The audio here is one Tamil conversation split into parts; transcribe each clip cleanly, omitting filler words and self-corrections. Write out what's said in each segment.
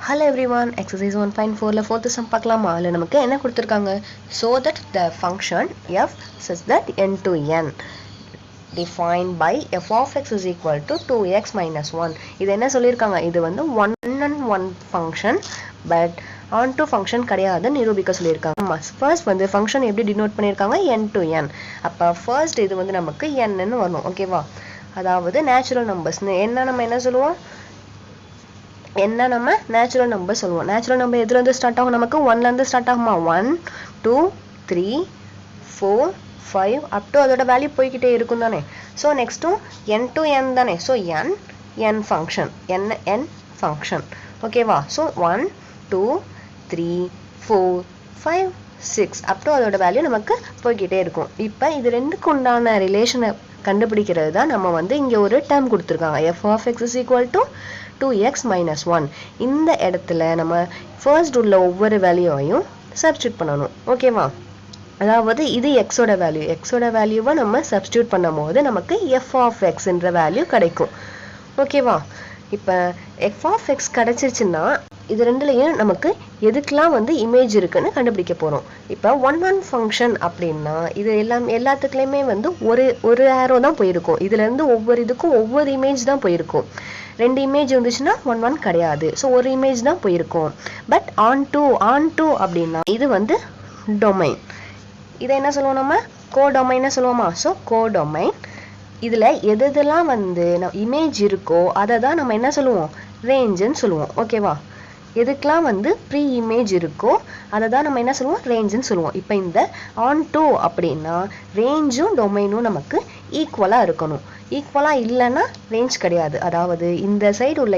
Hello everyone, exercise 1.4 ல fourth sum பார்க்கலாமா? அதுல நமக்கு என்ன கொடுத்திருக்காங்க? So that the function f such that n to n defined by f of x is equal to 2x minus 1. இது என்ன சொல்லியிருக்காங்க? இது வந்து 1 function but onto function கிடையாது நிரூபிக்க சொல்லியிருக்காங்க. ஃபர்ஸ்ட் வந்து ஃபங்க்ஷன் எப்படி டினோட் பண்ணியிருக்காங்க? n to n. அப்ப ஃபர்ஸ்ட் இது வந்து நமக்கு n ன்னு வரணும். ஓகேவா? அதாவது நேச்சுரல் நம்பர்ஸ். நம்ம என்ன சொல்லுவோம்? என்ன நம்ம நேச்சுரல் நம்பர் சொல்லுவோம். நேச்சுரல் நம்பர் எதுல இருந்து ஸ்டார்ட் ஆகும்? நமக்கு 1 ல இருந்து ஸ்டார்ட் ஆகுமா? 1 2 3 4 5 அப் டு அதோட வேல்யூ போய்க்கிட்டே இருக்கும் தானே. ஸோ நெக்ஸ்ட்டும் n to n தானே. So n function n function. ஓகேவா? ஸோ 1 2 3 4 5 6 அப் டு அதோட வேல்யூ நமக்கு போய்கிட்டே இருக்கும். இப்போ இது ரெண்டுக்கு உண்டான ரிலேஷனை கண்டுபிடிக்கிறது தான் நம்ம வந்து இங்கே ஒரு டேர்ம் கொடுத்துருக்காங்க. f of x is equal to 2x minus 1. இந்த இடத்துல நம்ம ஃபர்ஸ்ட் உள்ள ஒவ்வொரு வேல்யூவையும் சப்ஸ்டியூட் பண்ணணும். ஓகேவா? அதாவது இது எக்ஸோட வேல்யூ. எக்ஸோட வேல்யூவை நம்ம சப்ஸ்டியூட் பண்ணும் போது நமக்கு f of x என்ற வேல்யூ கிடைக்கும். ஓகேவா? இப்போ f of x கிடைச்சிருச்சுன்னா இது ரெண்டுலையும் நமக்கு எதுக்கெல்லாம் வந்து இமேஜ் இருக்குன்னு கண்டுபிடிக்க போகிறோம். இப்போ ஒன் ஃபங்க்ஷன் அப்படின்னா இது எல்லாத்துக்குலேயுமே வந்து ஒரு ஆரோ தான் போயிருக்கும். இதுலேருந்து ஒவ்வொரு இதுக்கும் ஒவ்வொரு இமேஜ் தான் போயிருக்கும். ரெண்டு இமேஜ் வந்துச்சுன்னா ஒன் கிடையாது. ஸோ ஒரு இமேஜ் தான் போயிருக்கும். பட் ஆன் டூ அப்படின்னா இது வந்து டொமைன். இதை என்ன சொல்லுவோம்? நம்ம கோடொமைன்னு சொல்லுவோமா? ஸோ கோடொமைன் இதில் எதெல்லாம் வந்து இமேஜ் இருக்கோ அதை தான் நம்ம என்ன சொல்லுவோம்? ரேஞ்சுன்னு சொல்லுவோம். ஓகேவா? எதுக்கெல்லாம் வந்து ப்ரீ இமேஜ் இருக்கோ அதை தான் நம்ம என்ன சொல்லுவோம்? ரேஞ்சுன்னு சொல்லுவோம். இப்போ இந்த ஆன் டூ அப்படின்னா ரேஞ்சும் டொமைனும் நமக்கு ஈக்குவலாக இருக்கணும். ஈக்குவலாக இல்லைன்னா ரேஞ்ச் கிடையாது. அதாவது இந்த சைடு உள்ள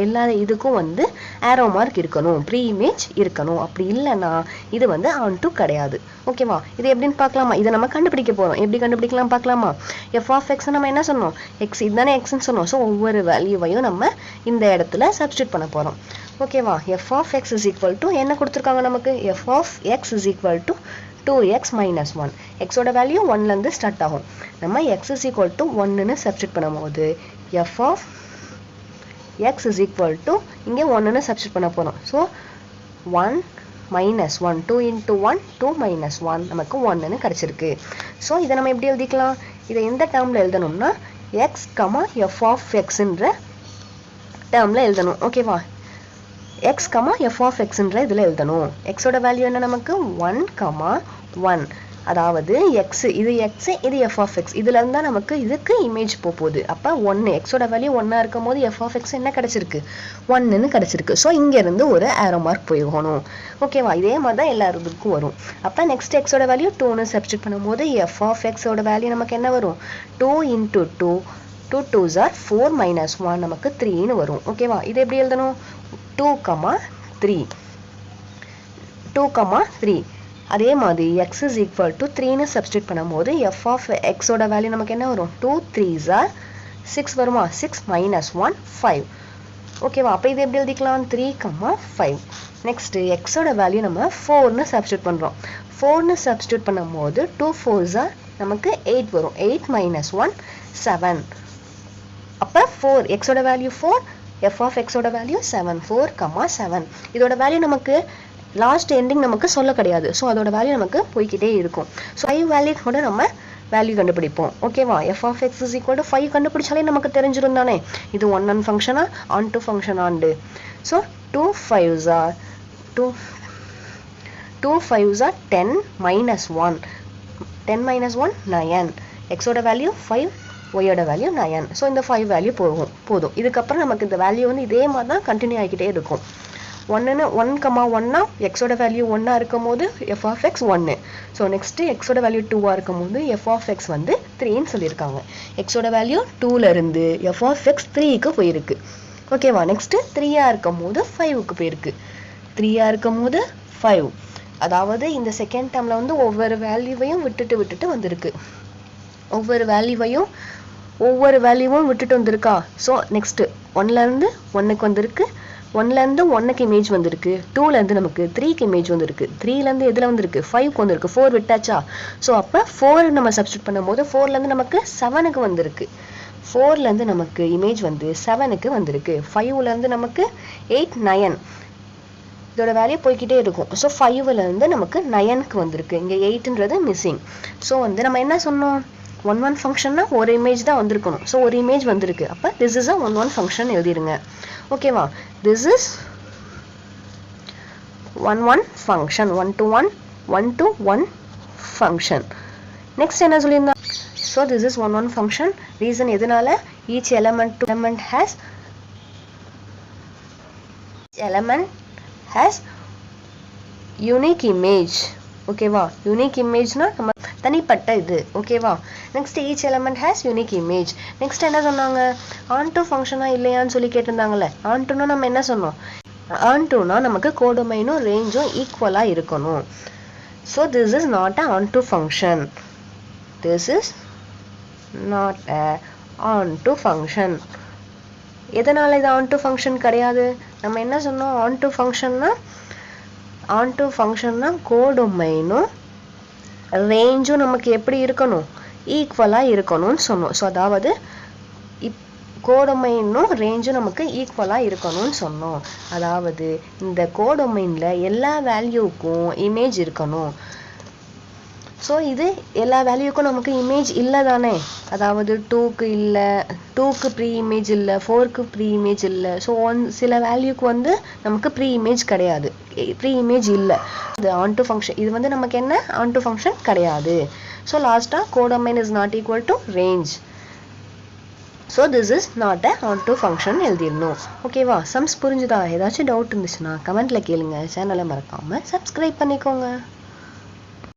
எல்லா இதுக்கும் வந்து ஆரோ மார்க் இருக்கணும், ப்ரீ இமேஜ் இருக்கணும். அப்படி இல்லைன்னா இது வந்து ஆன் டூ கிடையாது. ஓகேவா? இது எப்படின்னு பார்க்கலாமா? இதை நம்ம கண்டுபிடிக்க போகிறோம். எப்படி கண்டுபிடிக்கலாம் பார்க்கலாமா? எஃப் ஆஃப் எக்ஸ் நம்ம என்ன சொன்னோம்? எக்ஸ் இதுதானே எக்ஸ்ன்னு சொன்னோம். ஸோ ஒவ்வொரு வேல்யூவையும் நம்ம இந்த இடத்துல சப்ஸ்டியூட் பண்ண போகிறோம். ஓகேவா? F of x is equal to என்ன கொடுத்துருக்காங்க நமக்கு? F of x is equal to 2x minus 1. எக்ஸோட வேல்யூ 1லேருந்து ஸ்டார்ட் ஆகும். நம்ம x is equal to 1ன்னு சப்ஸ்டியூட் பண்ணும்போது f of x is equal to இங்கே 1ன்னு சப்ஸ்டியூட் பண்ண போகிறோம். ஸோ 1 minus 1 2 into 1 2 minus 1 நமக்கு 1ன்னு கிடச்சிருக்கு. ஸோ இதை நம்ம எப்படி எழுதிக்கலாம்? இதை எந்த டேர்மில் எழுதணும்னா x, f of xன்ற டேர்மில் எழுதணும். ஓகேவா? x, f of xன்ற இதில் எழுதணும். எக்ஸோட வேல்யூ என்ன நமக்கு? 1, 1. அதாவது x இது x இது f of x. இதுல இருந்தா நமக்கு இதுக்கு இமேஜ் போகுது. அப்ப 1 எக்ஸோட வேல்யூ 1 இருக்கும்போது f of x என்ன கிடைச்சிருக்கு? 1ன்னு கிடைச்சிருக்கு. ஸோ இங்க இருந்து ஒரு ஆரோ மார்க் போகணும். ஓகேவா? இதே மாதிரி தான் எல்லா இதுக்கும் வரும். அப்ப நெக்ஸ்ட் எக்ஸோட வேல்யூ 2ன்னு சப்ஸ்டியூட் பண்ணும்போது f of xோட வேல்யூ நமக்கு என்ன வரும்? 2 into 2 2 2s are 4 minus 1 நமக்கு 3ன்னு வரும். ஓகேவா? இது எப்படி எழுதணும்? 2, 3 அதே மாதிரி x is equal to 3ன்னு சப்ஸ்டியூட் பண்ணும்போது f of xோட வேல்யூ நமக்கு என்ன வரும்? 2 3s are 6 வருமா? 6 minus 1 5. ஓகேவா? அப்போ இது எப்படி எழுதிக்கலாம்? 3, 5. நெக்ஸ்ட் எக்ஸோட வேல்யூ நம்ம 4ன்னு சப்ஸ்டியூட் பண்ணுறோம். 4ன்னு சப்ஸ்டியூட் பண்ணும்போது 2 4s are நமக்கு 8 வரும். 8 minus 1 7. அப்போ 4 எக்ஸோட வேல்யூ 4, f of xோட வேல்யூ 7. 4, 7. இதோட வேல்யூ நமக்கு லாஸ்ட் எண்டிங் நமக்கு சொல்ல கிடையாது. ஸோ அதோட வேல்யூ நமக்கு போய்கிட்டே இருக்கும். ஸோ 5 வேல்யூ கூட நம்ம வேல்யூ கண்டுபிடிப்போம். ஓகேவா? f of x is equal to 5 கண்டுபிடிச்சாலே நமக்கு தெரிஞ்சிடும் தானே. இது ஒன் ஃபங்க்ஷனா ஆன் டூ ஃபங்க்ஷன் ஆண்டு. So 2 5s are 10 minus 1. 10 minus 1 9. எக்ஸோட வேல்யூ 5, ஒய்யோட வேல்யூ 9. ஸோ இந்த 5 வேல்யூ போதும். இதுக்கப்புறம் நமக்கு இந்த வேல்யூ வந்து இதே மாதிரி தான் கண்டினியூ ஆகிக்கிட்டே இருக்கும். 1, எக்ஸோட வேல்யூ 1 இருக்கும் போது f of x 1. So next எக்ஸோட வேல்யூ 2 இருக்கும் போது f of x வந்து 3ன்னு சொல்லியிருக்காங்க. எக்ஸோட வேல்யூ 2ல இருந்து f of x 3க்கு போயிருக்கு. ஓகேவா? நெக்ஸ்ட் 3 இருக்கும் போது 5க்கு போயிருக்கு. 3 இருக்கும் போது 5. அதாவது இந்த செகண்ட் டேர்ம்ல வந்து ஒவ்வொரு வேல்யூவையும் விட்டுட்டு வந்திருக்கு. ஒவ்வொரு வேல்யூவும் விட்டுட்டு வந்திருக்கா? ஸோ நெக்ஸ்ட் 1லேருந்து 1க்கு வந்திருக்கு. 1லேருந்து 1க்கு இமேஜ் வந்திருக்கு. 2லேருந்து நமக்கு 3க்கு இமேஜ் வந்திருக்கு. 3லேருந்து எதில் வந்திருக்கு? 5க்கு வந்திருக்கு. 4 விட்டாச்சா? ஸோ அப்போ 4 நம்ம சப்ஸ்டியூட் பண்ணும்போது 4லேருந்து நமக்கு 7க்கு வந்திருக்கு. 4லேருந்து நமக்கு இமேஜ் வந்து 7க்கு வந்திருக்கு. 5லேருந்து நமக்கு 8 9 இதோட வேல்யூ போய்கிட்டே இருக்கும். ஸோ 5ல இருந்து நமக்கு 9க்கு வந்திருக்கு. இங்க 8ன்றது மிஸ்ஸிங். ஸோ வந்து நம்ம என்ன சொன்னோம், 1 1 ஃபங்க்ஷன்னா ஒரு இமேஜ் தான் வந்திருக்கணும். ஸோ ஒரு இமேஜ் வந்திருக்கு. அப்போ திஸ் இஸ் அ 1 1 ஃபங்க்ஷன் எழுதிருங்க. ஓகேவா? This is 1 1 function, 1 to 1 1 to 1 function. Next என்ன சொல்லியிருந்தா, so this is 1 1 function. Reason எதனால, each element has unique image. ஓகேவா? யூனிக் இமேஜ்னா நம்ம தனிப்பட்ட இது. ஓகேவா? Next each element has unique image. Next என்ன சொன்னாங்க, onto ஃபங்க்ஷனா இல்லையான்னு சொல்லி கேட்டிருந்தாங்கல்ல. ontoனா நம்ம என்ன சொன்னோம், ontoனா நமக்கு கோடொமைனும் ரேஞ்சும் ஈக்குவலா இருக்கணும். So this is not a onto function. This is not a onto function. எதனால இது onto ஃபங்க்ஷன் கிடையாது, நம்ம என்ன சொன்னோம், onto ஃபங்க்ஷன்னா கோடொமைனும் ரேஞ்சும் நமக்கு எப்படி இருக்கணும், ஈக்குவலா இருக்கணும்னு சொன்னோம். ஸோ அதாவது கோடொமைனும் ரேஞ்சும் நமக்கு ஈக்குவலா இருக்கணும்னு சொன்னோம். அதாவது இந்த கோடொமைன்ல எல்லா வேல்யூக்கும் இமேஜ் இருக்கணும். ஸோ இது எல்லா வேல்யூக்கும் நமக்கு இமேஜ் இல்லை தானே, அதாவது 2க்கு இல்லை, 2க்கு ப்ரீ இமேஜ் இல்லை, 4க்கு ப்ரீ இமேஜ் இல்லை. ஸோ சில வேல்யூக்கு வந்து நமக்கு ப்ரீ இமேஜ் கிடையாது, ப்ரீ இமேஜ் இல்லை. இது onto ஃபங்க்ஷன், இது வந்து நமக்கு என்ன onto ஃபங்க்ஷன் கிடையாது. ஸோ லாஸ்ட்டாக codomain is not equal to range. So this is not a onto function எழுதிடணும். ஓகேவா? சம்ஸ் புரிஞ்சுதா? ஏதாச்சும் டவுட் இருந்துச்சுன்னா கமெண்ட்ல கேளுங்க. சேனலை மறக்காம சப்ஸ்கிரைப் பண்ணிக்கோங்க.